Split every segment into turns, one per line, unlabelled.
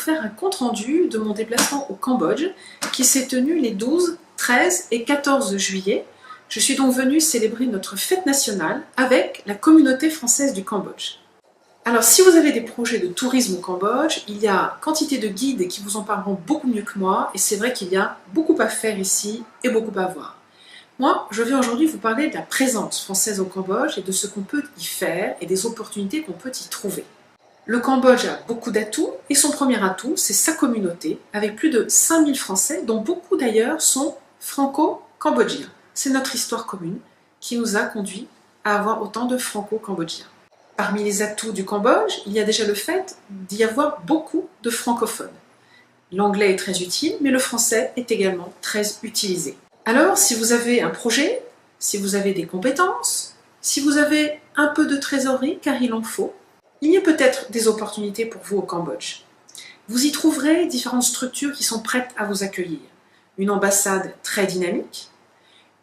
faire un compte-rendu de mon déplacement au Cambodge qui s'est tenu les 12, 13 et 14 juillet. Je suis donc venue célébrer notre fête nationale avec la communauté française du Cambodge. Alors si vous avez des projets de tourisme au Cambodge, il y a quantité de guides qui vous en parleront beaucoup mieux que moi et c'est vrai qu'il y a beaucoup à faire ici et beaucoup à voir. Moi, je viens aujourd'hui vous parler de la présence française au Cambodge et de ce qu'on peut y faire et des opportunités qu'on peut y trouver. Le Cambodge a beaucoup d'atouts et son premier atout, c'est sa communauté, avec plus de 5000 Français, dont beaucoup d'ailleurs sont franco-cambodgiens. C'est notre histoire commune qui nous a conduit à avoir autant de franco-cambodgiens. Parmi les atouts du Cambodge, il y a déjà le fait d'y avoir beaucoup de francophones. L'anglais est très utile, mais le français est également très utilisé. Alors, si vous avez un projet, si vous avez des compétences, si vous avez un peu de trésorerie, car il en faut, il y a peut-être des opportunités pour vous au Cambodge. Vous y trouverez différentes structures qui sont prêtes à vous accueillir. Une ambassade très dynamique,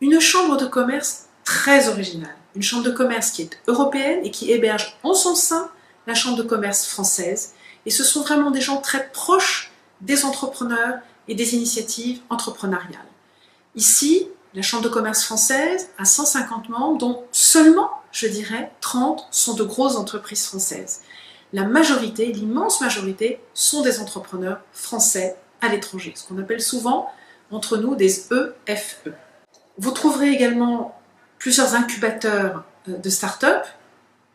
une chambre de commerce très originale, une chambre de commerce qui est européenne et qui héberge en son sein la chambre de commerce française. Et ce sont vraiment des gens très proches des entrepreneurs et des initiatives entrepreneuriales. Ici, la chambre de commerce française a 150 membres, dont seulement, je dirais, 30 sont de grosses entreprises françaises. La majorité, l'immense majorité, sont des entrepreneurs français à l'étranger, ce qu'on appelle souvent, entre nous, des EFE. Vous trouverez également plusieurs incubateurs de start-up,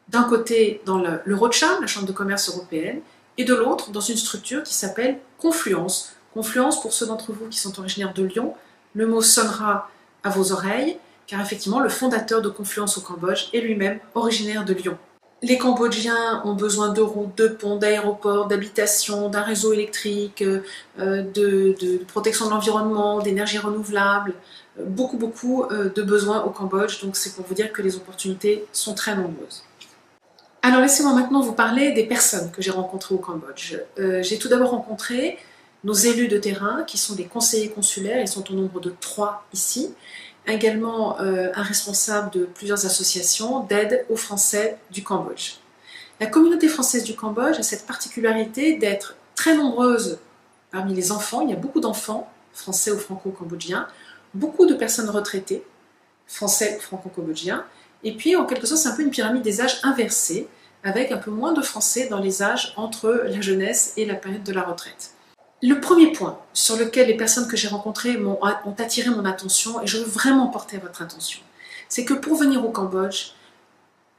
d'un côté dans l'Eurochamp, la chambre de commerce européenne, et de l'autre dans une structure qui s'appelle Confluence. Confluence, pour ceux d'entre vous qui sont originaires de Lyon, le mot sonnera à vos oreilles, car effectivement le fondateur de Confluence au Cambodge est lui-même originaire de Lyon. Les Cambodgiens ont besoin de routes, de ponts, d'aéroports, d'habitations, d'un réseau électrique, de protection de l'environnement, d'énergie renouvelable, beaucoup de besoins au Cambodge, donc c'est pour vous dire que les opportunités sont très nombreuses. Alors laissez-moi maintenant vous parler des personnes que j'ai rencontrées au Cambodge. J'ai tout d'abord rencontré nos élus de terrain, qui sont des conseillers consulaires, ils sont au nombre de 3 ici, également un responsable de plusieurs associations d'aide aux Français du Cambodge. La communauté française du Cambodge a cette particularité d'être très nombreuse parmi les enfants, il y a beaucoup d'enfants, français ou franco-cambodgiens, beaucoup de personnes retraitées, français ou franco-cambodgiens, et puis en quelque sorte c'est un peu une pyramide des âges inversée, avec un peu moins de Français dans les âges entre la jeunesse et la période de la retraite. Le premier point sur lequel les personnes que j'ai rencontrées ont attiré mon attention, et je veux vraiment porter à votre attention, c'est que pour venir au Cambodge,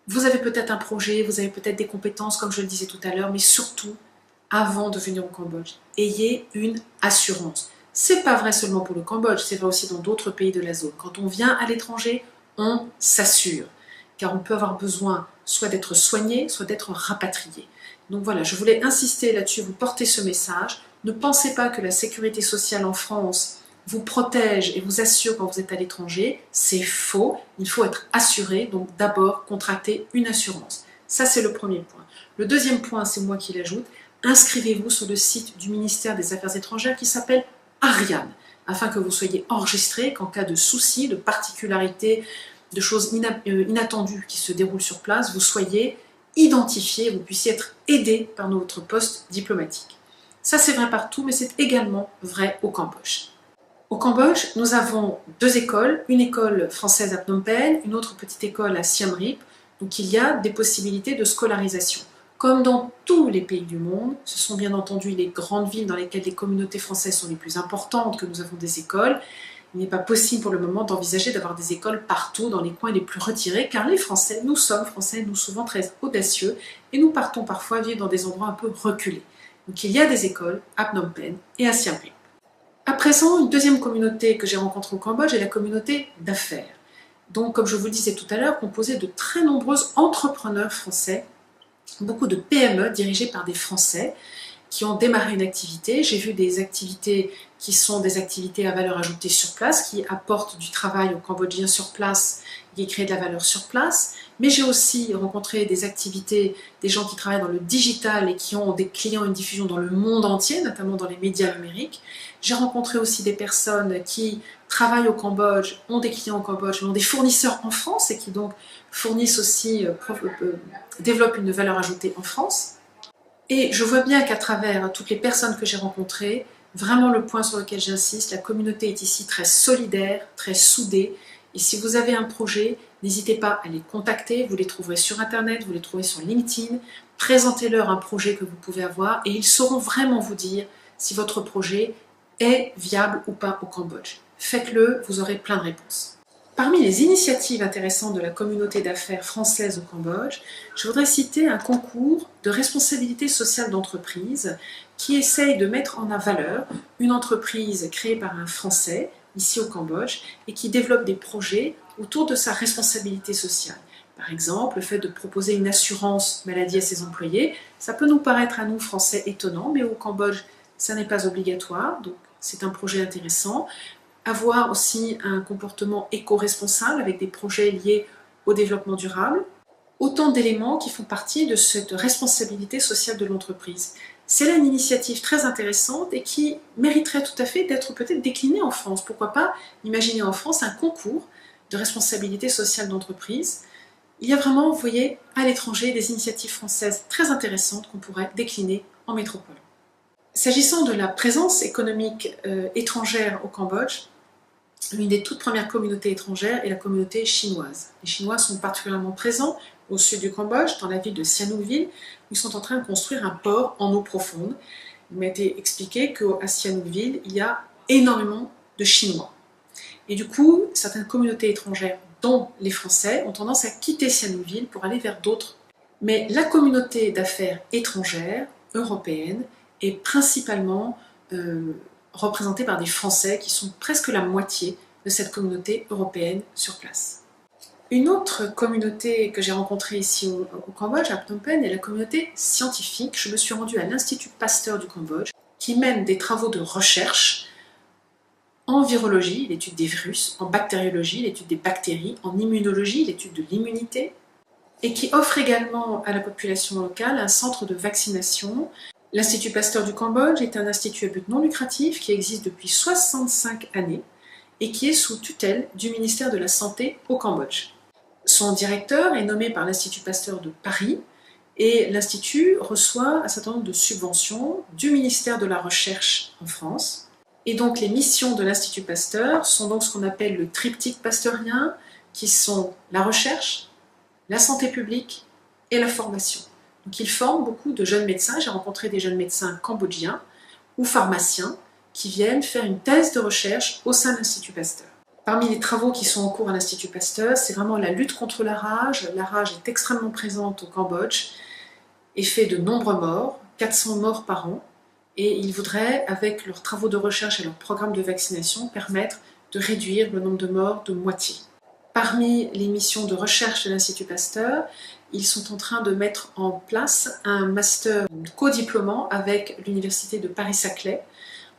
vous avez peut-être un projet, vous avez peut-être des compétences, comme je le disais tout à l'heure, mais surtout, avant de venir au Cambodge, ayez une assurance. C'est pas vrai seulement pour le Cambodge, c'est vrai aussi dans d'autres pays de la zone. Quand on vient à l'étranger, on s'assure, car on peut avoir besoin soit d'être soigné, soit d'être rapatrié. Donc voilà, je voulais insister là-dessus, vous portez ce message. Ne pensez pas que la sécurité sociale en France vous protège et vous assure quand vous êtes à l'étranger. C'est faux, il faut être assuré, donc d'abord contracter une assurance. Ça, c'est le premier point. Le deuxième point, c'est moi qui l'ajoute, inscrivez-vous sur le site du ministère des Affaires étrangères qui s'appelle Ariane, afin que vous soyez enregistré qu'en cas de soucis, de particularités, de choses inattendues qui se déroulent sur place, vous soyez identifié, vous puissiez être aidé par notre poste diplomatique. Ça, c'est vrai partout, mais c'est également vrai au Cambodge. Au Cambodge, nous avons 2 écoles, une école française à Phnom Penh, une autre petite école à Siem Reap, donc il y a des possibilités de scolarisation. Comme dans tous les pays du monde, ce sont bien entendu les grandes villes dans lesquelles les communautés françaises sont les plus importantes que nous avons des écoles. Il n'est pas possible pour le moment d'envisager d'avoir des écoles partout dans les coins les plus retirés, car les Français, nous sommes Français, nous souvent très audacieux, et nous partons parfois vivre dans des endroits un peu reculés. Donc il y a des écoles à Phnom Penh et à Siem Reap. À présent, une deuxième communauté que j'ai rencontrée au Cambodge est la communauté d'affaires. Donc, comme je vous le disais tout à l'heure, composée de très nombreux entrepreneurs français, beaucoup de PME dirigées par des Français qui ont démarré une activité. J'ai vu des activités qui sont des activités à valeur ajoutée sur place, qui apportent du travail aux Cambodgiens sur place, qui créent de la valeur sur place. Mais j'ai aussi rencontré des activités, des gens qui travaillent dans le digital et qui ont des clients, une diffusion dans le monde entier, notamment dans les médias numériques. J'ai rencontré aussi des personnes qui travaillent au Cambodge, ont des clients au Cambodge, mais ont des fournisseurs en France et qui donc fournissent aussi, développent une valeur ajoutée en France. Et je vois bien qu'à travers toutes les personnes que j'ai rencontrées, vraiment le point sur lequel j'insiste, la communauté est ici très solidaire, très soudée. Et si vous avez un projet, n'hésitez pas à les contacter, vous les trouverez sur Internet, vous les trouvez sur LinkedIn. Présentez-leur un projet que vous pouvez avoir et ils sauront vraiment vous dire si votre projet est viable ou pas au Cambodge. Faites-le, vous aurez plein de réponses. Parmi les initiatives intéressantes de la communauté d'affaires française au Cambodge, je voudrais citer un concours de responsabilité sociale d'entreprise qui essaye de mettre en valeur une entreprise créée par un Français, ici au Cambodge, et qui développe des projets autour de sa responsabilité sociale. Par exemple, le fait de proposer une assurance maladie à ses employés, ça peut nous paraître à nous Français étonnant, mais au Cambodge, ça n'est pas obligatoire, donc c'est un projet intéressant. Avoir aussi un comportement éco-responsable avec des projets liés au développement durable. Autant d'éléments qui font partie de cette responsabilité sociale de l'entreprise. C'est là une initiative très intéressante et qui mériterait tout à fait d'être peut-être déclinée en France. Pourquoi pas imaginer en France un concours de responsabilité sociale d'entreprise. Il y a vraiment, vous voyez, à l'étranger, des initiatives françaises très intéressantes qu'on pourrait décliner en métropole. S'agissant de la présence économique étrangère au Cambodge, l'une des toutes premières communautés étrangères est la communauté chinoise. Les Chinois sont particulièrement présents au sud du Cambodge, dans la ville de Sihanoukville, où ils sont en train de construire un port en eau profonde. Il m'a été expliqué qu'à Sihanoukville, il y a énormément de Chinois. Et du coup, certaines communautés étrangères, dont les Français, ont tendance à quitter Sihanoukville pour aller vers d'autres. Mais la communauté d'affaires étrangère, européenne, est principalement représentée par des Français qui sont presque la moitié de cette communauté européenne sur place. Une autre communauté que j'ai rencontrée ici au Cambodge, à Phnom Penh, est la communauté scientifique. Je me suis rendue à l'Institut Pasteur du Cambodge, qui mène des travaux de recherche en virologie, l'étude des virus, en bactériologie, l'étude des bactéries, en immunologie, l'étude de l'immunité, et qui offre également à la population locale un centre de vaccination. L'Institut Pasteur du Cambodge est un institut à but non lucratif qui existe depuis 65 années et qui est sous tutelle du ministère de la Santé au Cambodge. Son directeur est nommé par l'Institut Pasteur de Paris et l'Institut reçoit un certain nombre de subventions du ministère de la Recherche en France. Et donc les missions de l'Institut Pasteur sont donc ce qu'on appelle le triptyque pasteurien, qui sont la recherche, la santé publique et la formation. Donc il forme beaucoup de jeunes médecins. J'ai rencontré des jeunes médecins cambodgiens ou pharmaciens qui viennent faire une thèse de recherche au sein de l'Institut Pasteur. Parmi les travaux qui sont en cours à l'Institut Pasteur, c'est vraiment la lutte contre la rage. La rage est extrêmement présente au Cambodge et fait de nombreux morts, 400 morts par an. Et ils voudraient, avec leurs travaux de recherche et leur programme de vaccination, permettre de réduire le nombre de morts de moitié. Parmi les missions de recherche de l'Institut Pasteur, ils sont en train de mettre en place un master co-diplômant avec l'Université de Paris-Saclay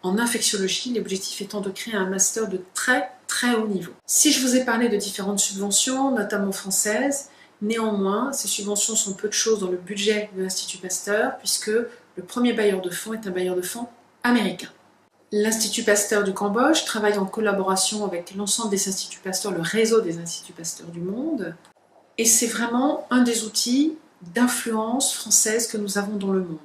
en infectiologie, l'objectif étant de créer un master de très très haut niveau. Si je vous ai parlé de différentes subventions, notamment françaises, néanmoins, ces subventions sont peu de choses dans le budget de l'Institut Pasteur, puisque le premier bailleur de fonds est un bailleur de fonds américain. L'Institut Pasteur du Cambodge travaille en collaboration avec l'ensemble des instituts Pasteur, le réseau des instituts Pasteur du monde, et c'est vraiment un des outils d'influence française que nous avons dans le monde.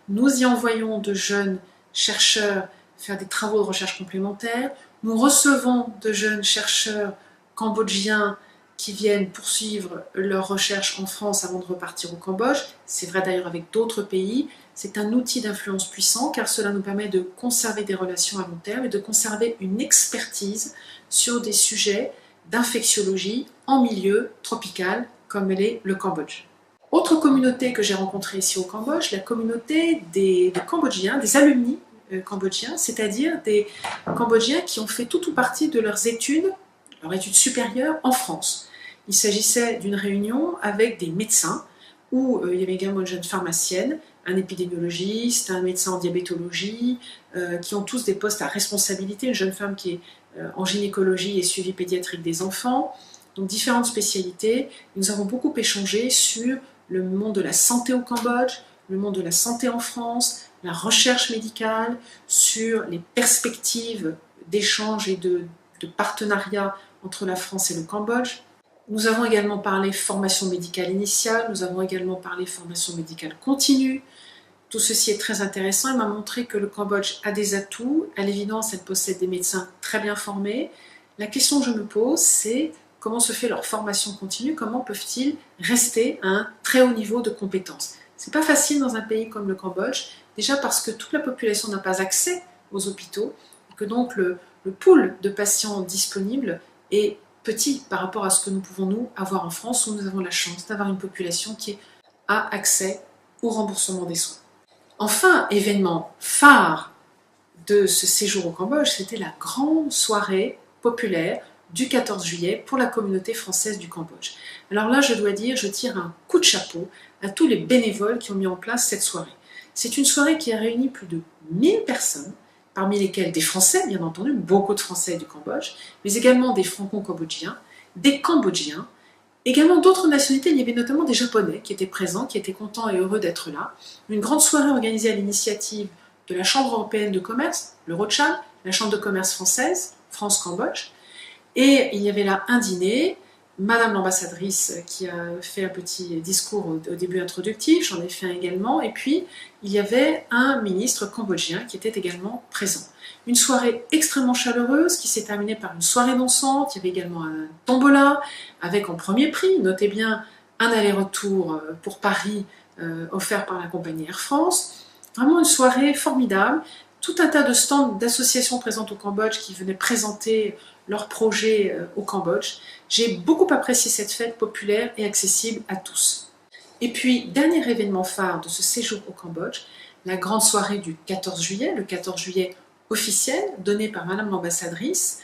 Nous y envoyons de jeunes chercheurs faire des travaux de recherche complémentaires, nous recevons de jeunes chercheurs cambodgiens qui viennent poursuivre leurs recherches en France avant de repartir au Cambodge. C'est vrai d'ailleurs avec d'autres pays. C'est un outil d'influence puissant car cela nous permet de conserver des relations à long terme et de conserver une expertise sur des sujets d'infectiologie en milieu tropical comme l'est le Cambodge. Autre communauté que j'ai rencontrée ici au Cambodge, la communauté des Cambodgiens, des alumni cambodgiens, c'est-à-dire des Cambodgiens qui ont fait tout ou partie de leurs études supérieures en France. Il s'agissait d'une réunion avec des médecins où il y avait également une jeune pharmacienne, un épidémiologiste, un médecin en diabétologie, qui ont tous des postes à responsabilité, une jeune femme qui est en gynécologie et suivi pédiatrique des enfants, donc différentes spécialités. Nous avons beaucoup échangé sur le monde de la santé au Cambodge, le monde de la santé en France, la recherche médicale, sur les perspectives d'échange et de partenariat entre la France et le Cambodge. Nous avons également parlé formation médicale initiale, nous avons également parlé formation médicale continue, Tout ceci est très intéressant, il m'a montré que le Cambodge a des atouts, à l'évidence elle possède des médecins très bien formés. La question que je me pose, c'est comment se fait leur formation continue, comment peuvent-ils rester à un très haut niveau de compétences. C'est pas facile dans un pays comme le Cambodge, déjà parce que toute la population n'a pas accès aux hôpitaux, et que donc le pool de patients disponibles est petit par rapport à ce que nous pouvons nous avoir en France, où nous avons la chance d'avoir une population qui a accès au remboursement des soins. Enfin, événement phare de ce séjour au Cambodge, c'était la grande soirée populaire du 14 juillet pour la communauté française du Cambodge. Alors là, je dois dire, je tire un coup de chapeau à tous les bénévoles qui ont mis en place cette soirée. C'est une soirée qui a réuni plus de 1000 personnes, parmi lesquelles des Français, bien entendu, beaucoup de Français du Cambodge, mais également des Franco-Cambodgiens, des Cambodgiens, également d'autres nationalités. Il y avait notamment des Japonais qui étaient présents, qui étaient contents et heureux d'être là. Une grande soirée organisée à l'initiative de la Chambre européenne de commerce, l'Eurocham, la Chambre de commerce française, France-Cambodge. Et il y avait là un dîner, Madame l'ambassadrice qui a fait un petit discours au début introductif, j'en ai fait un également, et puis il y avait un ministre cambodgien qui était également présent. Une soirée extrêmement chaleureuse qui s'est terminée par une soirée dansante, il y avait également un tombola avec en premier prix, notez bien, un aller-retour pour Paris offert par la compagnie Air France. Vraiment une soirée formidable, tout un tas de stands d'associations présentes au Cambodge qui venaient présenter leurs projets au Cambodge. J'ai beaucoup apprécié cette fête populaire et accessible à tous. Et puis, dernier événement phare de ce séjour au Cambodge, la grande soirée du 14 juillet, le 14 juillet officiel, donné par Madame l'ambassadrice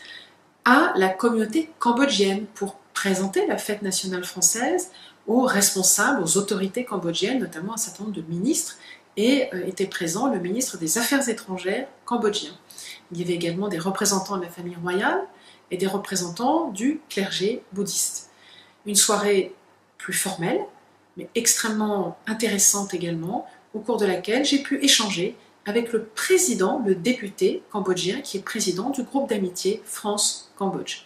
à la communauté cambodgienne pour présenter la fête nationale française aux responsables, aux autorités cambodgiennes, notamment un certain nombre de ministres, et était présent le ministre des Affaires étrangères cambodgien. Il y avait également des représentants de la famille royale et des représentants du clergé bouddhiste. Une soirée plus formelle, mais extrêmement intéressante également, au cours de laquelle j'ai pu échanger avec le président, le député cambodgien, qui est président du groupe d'amitié France-Cambodge.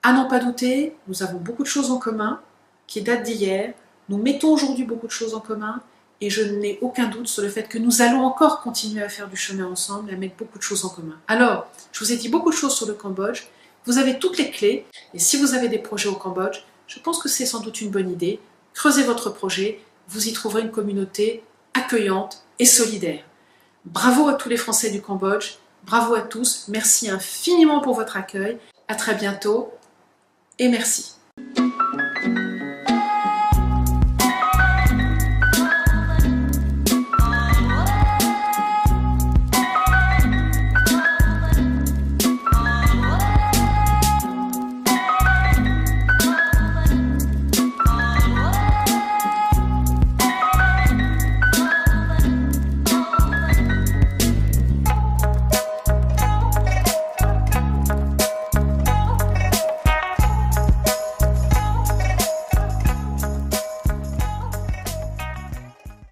À n'en pas douter, nous avons beaucoup de choses en commun, qui datent d'hier, nous mettons aujourd'hui beaucoup de choses en commun, et je n'ai aucun doute sur le fait que nous allons encore continuer à faire du chemin ensemble, à mettre beaucoup de choses en commun. Alors, je vous ai dit beaucoup de choses sur le Cambodge, vous avez toutes les clés, et si vous avez des projets au Cambodge, je pense que c'est sans doute une bonne idée. Creusez votre projet, vous y trouverez une communauté accueillante et solidaire. Bravo à tous les Français du Cambodge, bravo à tous, merci infiniment pour votre accueil, à très bientôt, et merci.